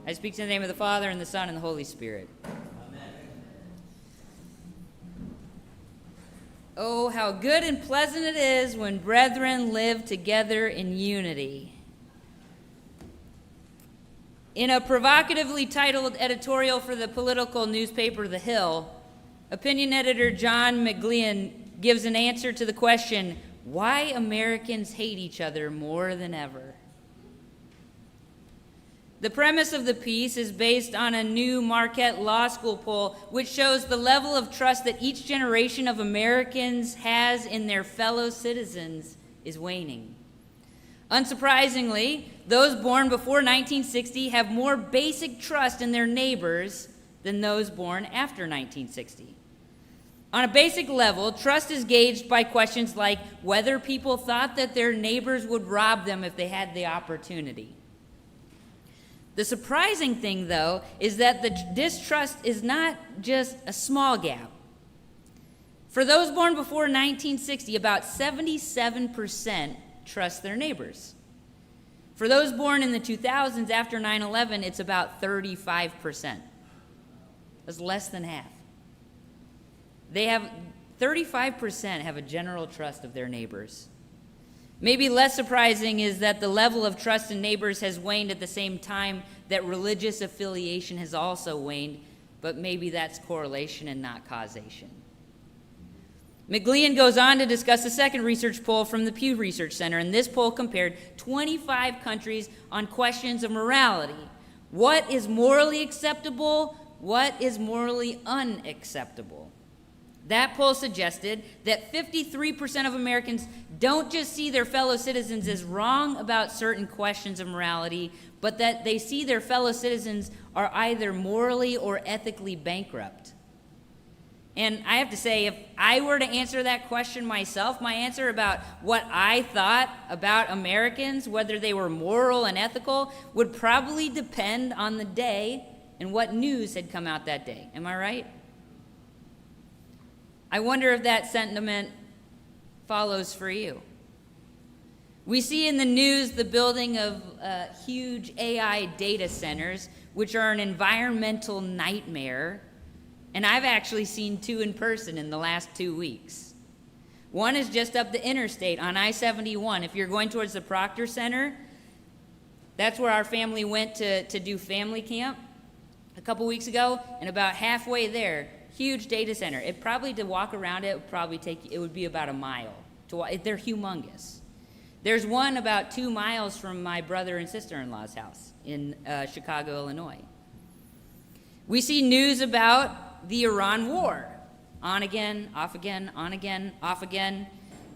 I speak in the name of the Father, and the Son, and the Holy Spirit. Oh, how good and pleasant it is when brethren live together in unity. In a provocatively titled editorial for the political newspaper The Hill, opinion editor John McGlean gives an answer to the question, why Americans hate each other more than ever. The premise of the piece is based on a new Marquette Law School poll, which shows the level of trust that each generation of Americans has in their fellow citizens is waning. Unsurprisingly, those born before 1960 have more basic trust in their neighbors than those born after 1960. On a basic level, trust is gauged by questions like whether people thought that their neighbors would rob them if they had the opportunity. The surprising thing, though, is that the distrust is not just a small gap. For those born before 1960, about 77% trust their neighbors. For those born in the 2000s after 9/11, it's about 35%. That's less than half. 35% have a general trust of their neighbors. Maybe less surprising is that the level of trust in neighbors has waned at the same time that religious affiliation has also waned, but maybe that's correlation and not causation. McGlean goes on to discuss a second research poll from the Pew Research Center, and this poll compared 25 countries on questions of morality. What is morally acceptable? What is morally unacceptable? That poll suggested that 53% of Americans don't just see their fellow citizens as wrong about certain questions of morality, but that they see their fellow citizens are either morally or ethically bankrupt. And I have to say, if I were to answer that question myself, my answer about what I thought about Americans, whether they were moral and ethical, would probably depend on the day and what news had come out that day. Am I right? I wonder if that sentiment follows for you. We see in the news the building of huge AI data centers, which are an environmental nightmare, and I've actually seen two in person in the last 2 weeks. One is just up the interstate on I-71. If you're going towards the Proctor Center, that's where our family went to do family camp a couple weeks ago, and about halfway there, huge data center. It probably, to walk around it, would be about a mile. They're humongous. There's one about 2 miles from my brother and sister-in-law's house in Chicago, Illinois. We see news about the Iran war. On again, off again, on again, off again.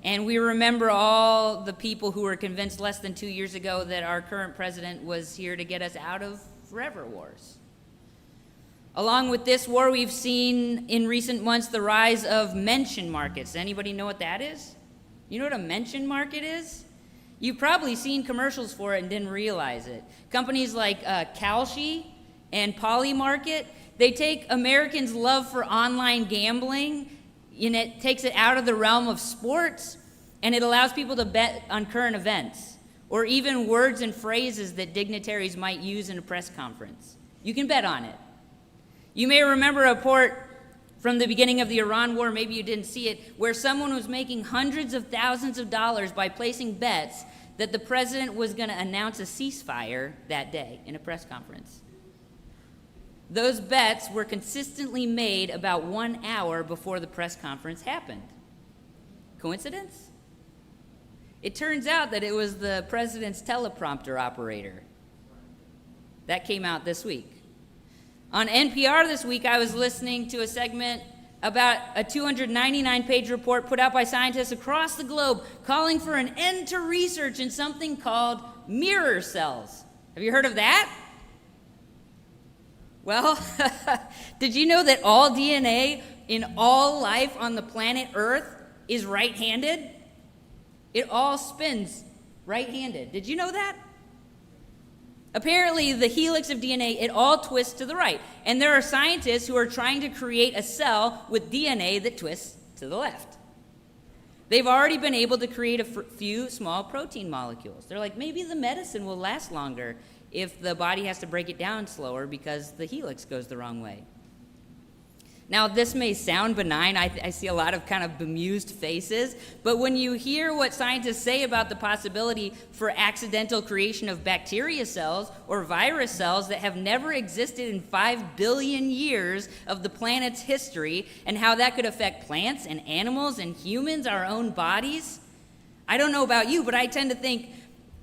And we remember all the people who were convinced less than 2 years ago that our current president was here to get us out of forever wars. Along with this war, we've seen in recent months the rise of mention markets. Anybody know what that is? You know what a mention market is? You've probably seen commercials for it and didn't realize it. Companies like Kalshi and Polymarket, they take Americans' love for online gambling, and it takes it out of the realm of sports, and it allows people to bet on current events, or even words and phrases that dignitaries might use in a press conference. You can bet on it. You may remember a report from the beginning of the Iran war, maybe you didn't see it, where someone was making hundreds of thousands of dollars by placing bets that the president was going to announce a ceasefire that day in a press conference. Those bets were consistently made about 1 hour before the press conference happened. Coincidence? It turns out that it was the president's teleprompter operator. That came out this week. On NPR this week, I was listening to a segment about a 299-page report put out by scientists across the globe calling for an end to research in something called mirror cells. Have you heard of that? Well, did you know that all DNA in all life on the planet Earth is right-handed? It all spins right-handed. Did you know that? Apparently, the helix of DNA, it all twists to the right. And there are scientists who are trying to create a cell with DNA that twists to the left. They've already been able to create a few small protein molecules. They're like, maybe the medicine will last longer if the body has to break it down slower because the helix goes the wrong way. Now, this may sound benign. I see a lot of kind of bemused faces, but when you hear what scientists say about the possibility for accidental creation of bacteria cells or virus cells that have never existed in 5 billion years of the planet's history, and how that could affect plants and animals and humans, our own bodies, I don't know about you, but I tend to think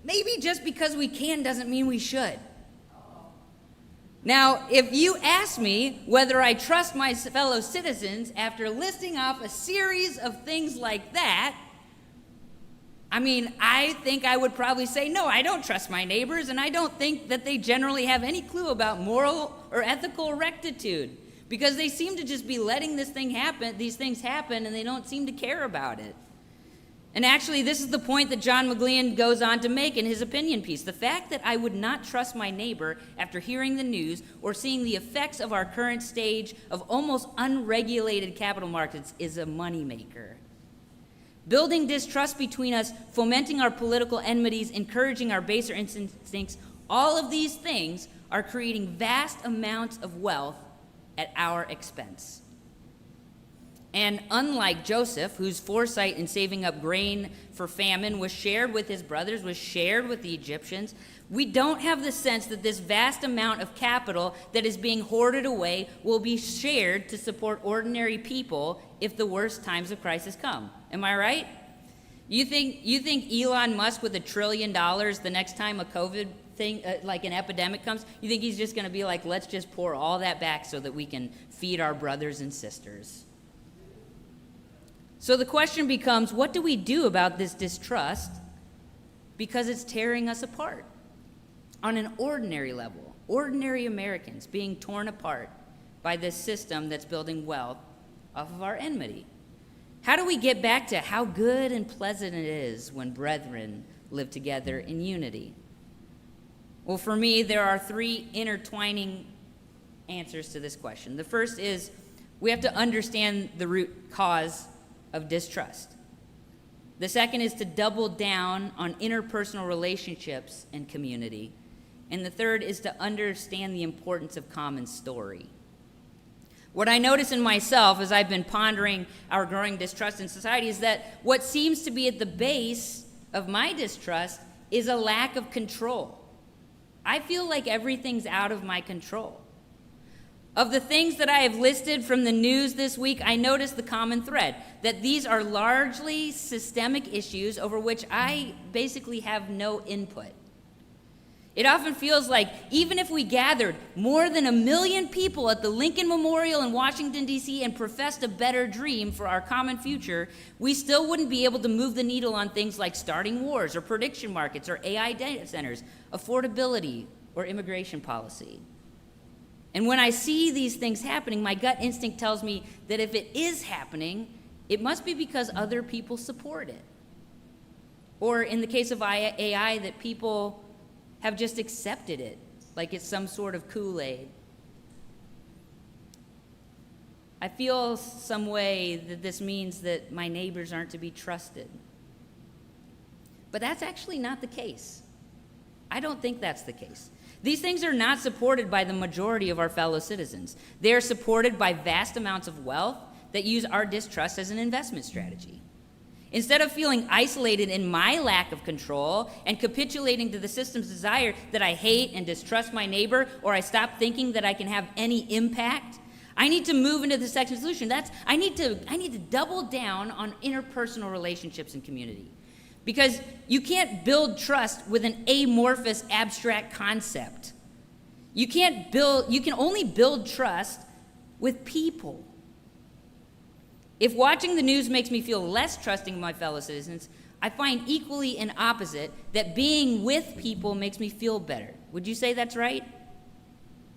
maybe just because we can doesn't mean we should. Now, if you ask me whether I trust my fellow citizens after listing off a series of things like that, I think I would probably say, no, I don't trust my neighbors, and I don't think that they generally have any clue about moral or ethical rectitude, because they seem to just be letting these things happen, and they don't seem to care about it. And actually, this is the point that John McGlean goes on to make in his opinion piece. The fact that I would not trust my neighbor after hearing the news or seeing the effects of our current stage of almost unregulated capital markets is a moneymaker. Building distrust between us, fomenting our political enmities, encouraging our baser instincts, all of these things are creating vast amounts of wealth at our expense. And unlike Joseph, whose foresight in saving up grain for famine was shared with his brothers, was shared with the Egyptians, we don't have the sense that this vast amount of capital that is being hoarded away will be shared to support ordinary people if the worst times of crisis come. Am I right? You think Elon Musk with $1 trillion the next time a COVID thing, like an epidemic comes, you think he's just going to be like, let's just pour all that back so that we can feed our brothers and sisters? So the question becomes, what do we do about this distrust? Because it's tearing us apart on an ordinary level. Ordinary Americans being torn apart by this system that's building wealth off of our enmity. How do we get back to how good and pleasant it is when brethren live together in unity? Well, for me, there are 3 intertwining answers to this question. The first is we have to understand the root cause of distrust. The second is to double down on interpersonal relationships and community. And the third is to understand the importance of common story. What I notice in myself as I've been pondering our growing distrust in society is that what seems to be at the base of my distrust is a lack of control. I feel like everything's out of my control. Of the things that I have listed from the news this week, I noticed the common thread, that these are largely systemic issues over which I basically have no input. It often feels like even if we gathered more than 1 million people at the Lincoln Memorial in Washington, D.C. and professed a better dream for our common future, we still wouldn't be able to move the needle on things like starting wars or prediction markets or AI data centers, affordability, or immigration policy. And when I see these things happening, my gut instinct tells me that if it is happening, it must be because other people support it. Or in the case of AI, that people have just accepted it, like it's some sort of Kool-Aid. I feel some way that this means that my neighbors aren't to be trusted. But that's actually not the case. I don't think that's the case. These things are not supported by the majority of our fellow citizens. They are supported by vast amounts of wealth that use our distrust as an investment strategy. Instead of feeling isolated in my lack of control and capitulating to the system's desire that I hate and distrust my neighbor, or I stop thinking that I can have any impact, I need to move into the second solution. I need to double down on interpersonal relationships and community. Because you can't build trust with an amorphous, abstract concept. You can only build trust with people. If watching the news makes me feel less trusting of my fellow citizens, I find equally an opposite that being with people makes me feel better. Would you say that's right?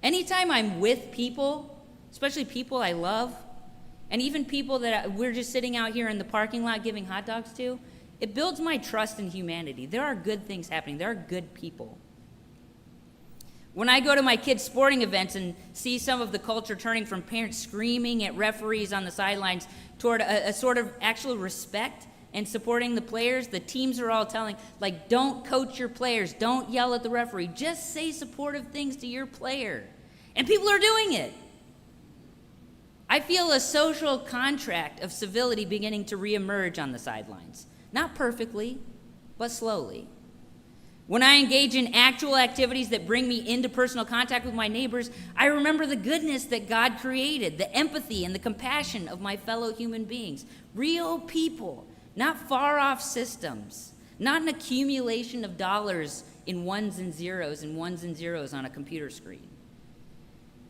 Anytime I'm with people, especially people I love, and even people that we're just sitting out here in the parking lot giving hot dogs to, it builds my trust in humanity. There are good things happening. There are good people. When I go to my kids' sporting events and see some of the culture turning from parents screaming at referees on the sidelines toward a sort of actual respect and supporting the players, the teams are all telling, like, don't coach your players, don't yell at the referee, just say supportive things to your player. And people are doing it. I feel a social contract of civility beginning to reemerge on the sidelines. Not perfectly, but slowly. When I engage in actual activities that bring me into personal contact with my neighbors, I remember the goodness that God created, the empathy and the compassion of my fellow human beings. Real people, not far-off systems, not an accumulation of dollars in ones and zeros on a computer screen.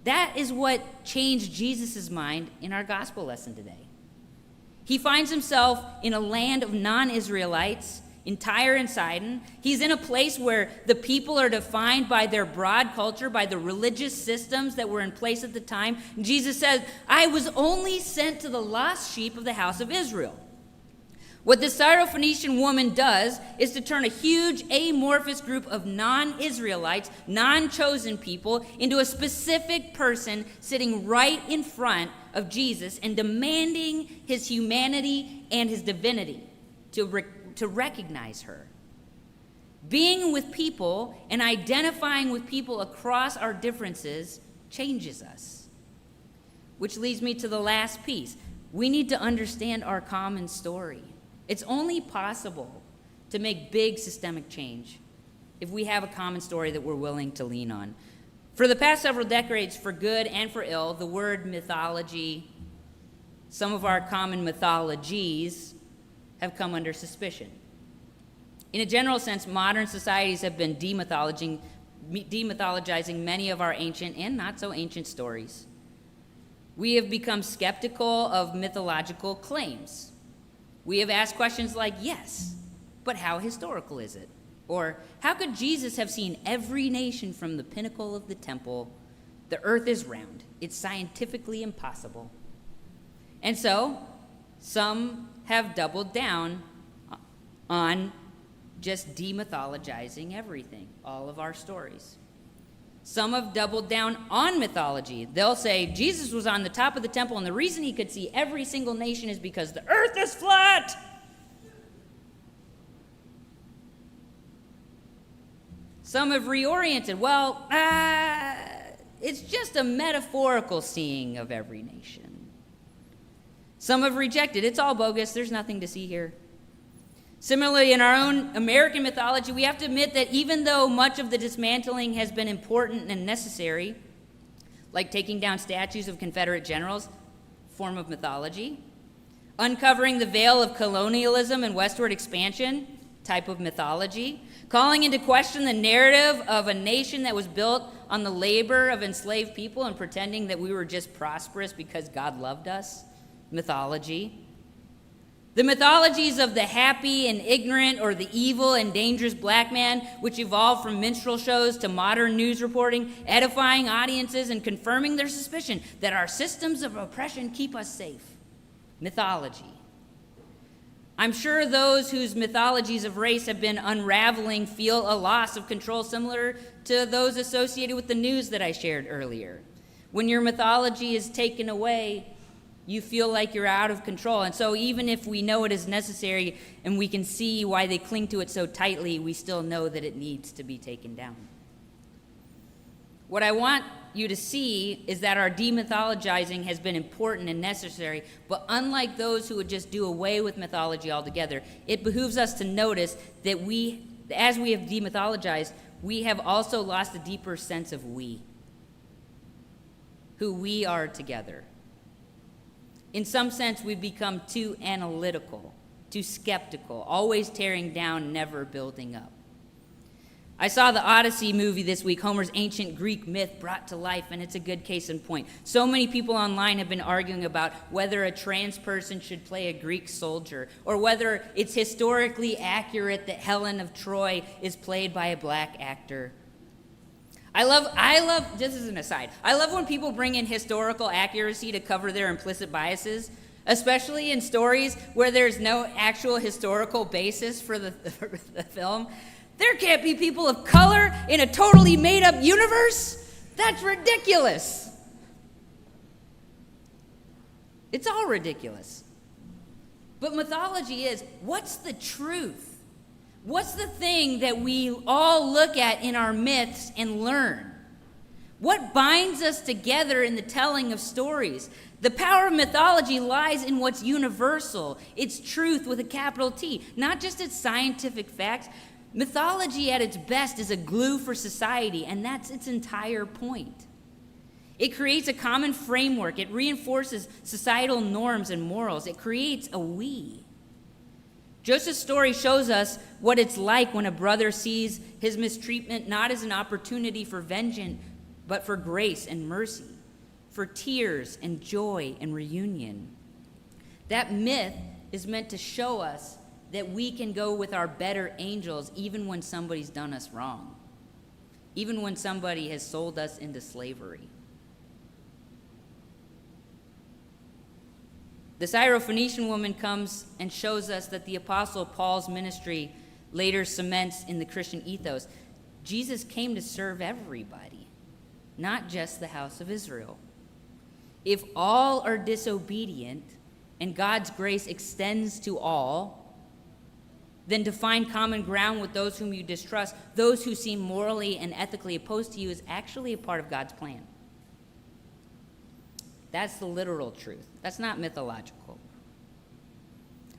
That is what changed Jesus' mind in our gospel lesson today. He finds himself in a land of non-Israelites, in Tyre and Sidon. He's in a place where the people are defined by their broad culture, by the religious systems that were in place at the time. And Jesus says, I was only sent to the lost sheep of the house of Israel. What the Syrophoenician woman does is to turn a huge amorphous group of non-Israelites, non-chosen people, into a specific person sitting right in front of Jesus and demanding his humanity and his divinity to recognize her. Being with people and identifying with people across our differences changes us. Which leads me to the last piece. We need to understand our common story. It's only possible to make big systemic change if we have a common story that we're willing to lean on. For the past several decades, for good and for ill, the word mythology, some of our common mythologies, have come under suspicion. In a general sense, modern societies have been demythologizing many of our ancient and not so ancient stories. We have become skeptical of mythological claims. We have asked questions like, yes, but how historical is it? Or how could Jesus have seen every nation from the pinnacle of the temple? The earth is round. It's scientifically impossible. And so, some have doubled down on just demythologizing everything, all of our stories. Some have doubled down on mythology. They'll say Jesus was on the top of the temple, and the reason he could see every single nation is because the earth is flat. Some have reoriented. Well, it's just a metaphorical seeing of every nation. Some have rejected. It's all bogus. There's nothing to see here. Similarly, in our own American mythology, we have to admit that even though much of the dismantling has been important and necessary, like taking down statues of Confederate generals, form of mythology, uncovering the veil of colonialism and westward expansion, type of mythology, calling into question the narrative of a nation that was built on the labor of enslaved people and pretending that we were just prosperous because God loved us, mythology. The mythologies of the happy and ignorant or the evil and dangerous black man, which evolved from minstrel shows to modern news reporting, edifying audiences and confirming their suspicion that our systems of oppression keep us safe. Mythology. I'm sure those whose mythologies of race have been unraveling feel a loss of control similar to those associated with the news that I shared earlier. When your mythology is taken away, you feel like you're out of control. And so even if we know it is necessary and we can see why they cling to it so tightly, we still know that it needs to be taken down. What I want you to see is that our demythologizing has been important and necessary, but unlike those who would just do away with mythology altogether, it behooves us to notice that as we have demythologized, we have also lost a deeper sense of we, who we are together. In some sense, we've become too analytical, too skeptical, always tearing down, never building up. I saw the Odyssey movie this week, Homer's ancient Greek myth brought to life, and it's a good case in point. So many people online have been arguing about whether a trans person should play a Greek soldier, or whether it's historically accurate that Helen of Troy is played by a black actor. I love, this is an aside, I love when people bring in historical accuracy to cover their implicit biases, especially in stories where there's no actual historical basis for the film. There can't be people of color in a totally made-up universe? That's ridiculous. It's all ridiculous. But mythology is, what's the truth? What's the thing that we all look at in our myths and learn? What binds us together in the telling of stories? The power of mythology lies in what's universal, its truth with a capital T, not just its scientific facts. Mythology at its best is a glue for society, and that's its entire point. It creates a common framework. It reinforces societal norms and morals. It creates a we. Joseph's story shows us what it's like when a brother sees his mistreatment not as an opportunity for vengeance, but for grace and mercy, for tears and joy and reunion. That myth is meant to show us that we can go with our better angels even when somebody's done us wrong, even when somebody has sold us into slavery. The Syrophoenician woman comes and shows us that the Apostle Paul's ministry later cements in the Christian ethos. Jesus came to serve everybody, not just the house of Israel. If all are disobedient and God's grace extends to all, then to find common ground with those whom you distrust, those who seem morally and ethically opposed to you, is actually a part of God's plan. That's the literal truth. That's not mythological.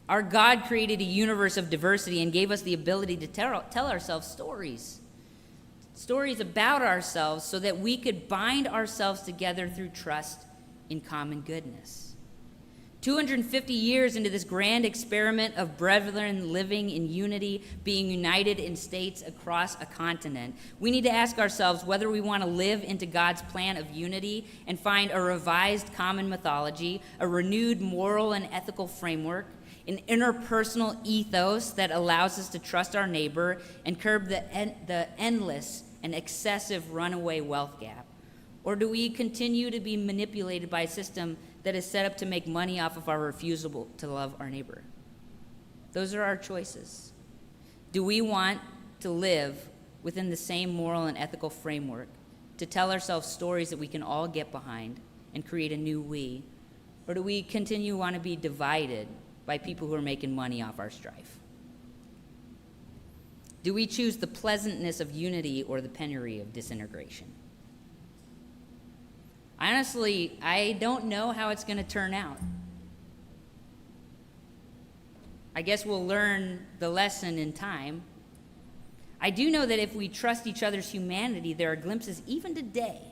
Our God created a universe of diversity and gave us the ability to tell ourselves stories about ourselves so that we could bind ourselves together through trust in common goodness. 250 years into this grand experiment of brethren living in unity, being united in states across a continent, we need to ask ourselves whether we want to live into God's plan of unity and find a revised common mythology, a renewed moral and ethical framework, an interpersonal ethos that allows us to trust our neighbor and curb the endless and excessive runaway wealth gap. Or do we continue to be manipulated by a system that is set up to make money off of our refusal to love our neighbor? Those are our choices. Do we want to live within the same moral and ethical framework, to tell ourselves stories that we can all get behind and create a new we? Or do we continue to want to be divided by people who are making money off our strife? Do we choose the pleasantness of unity or the penury of disintegration? Honestly, I don't know how it's going to turn out. I guess we'll learn the lesson in time. I do know that if we trust each other's humanity, there are glimpses even today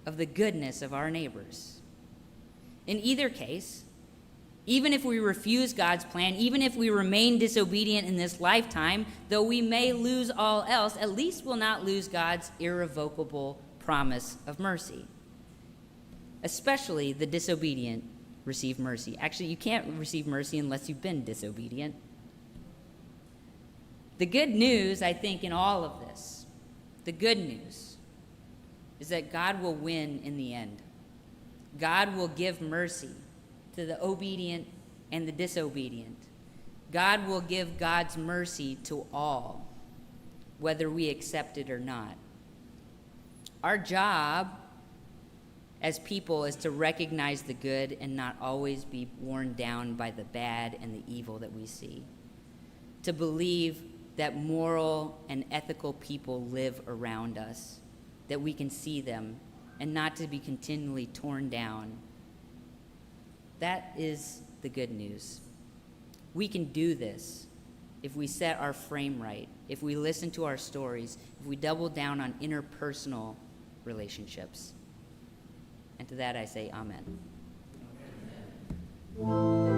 of the goodness of our neighbors. In either case, even if we refuse God's plan, even if we remain disobedient in this lifetime, though we may lose all else, at least we'll not lose God's irrevocable promise of mercy. Especially the disobedient receive mercy. Actually, you can't receive mercy unless you've been disobedient. The good news, I think, in all of this, the good news is that God will win in the end. God will give mercy to the obedient and the disobedient. God will give God's mercy to all, whether we accept it or not. Our job as people is to recognize the good and not always be worn down by the bad and the evil that we see. To believe that moral and ethical people live around us, that we can see them, and not to be continually torn down. That is the good news. We can do this if we set our frame right, if we listen to our stories, if we double down on interpersonal relationships. And to that I say amen. Amen.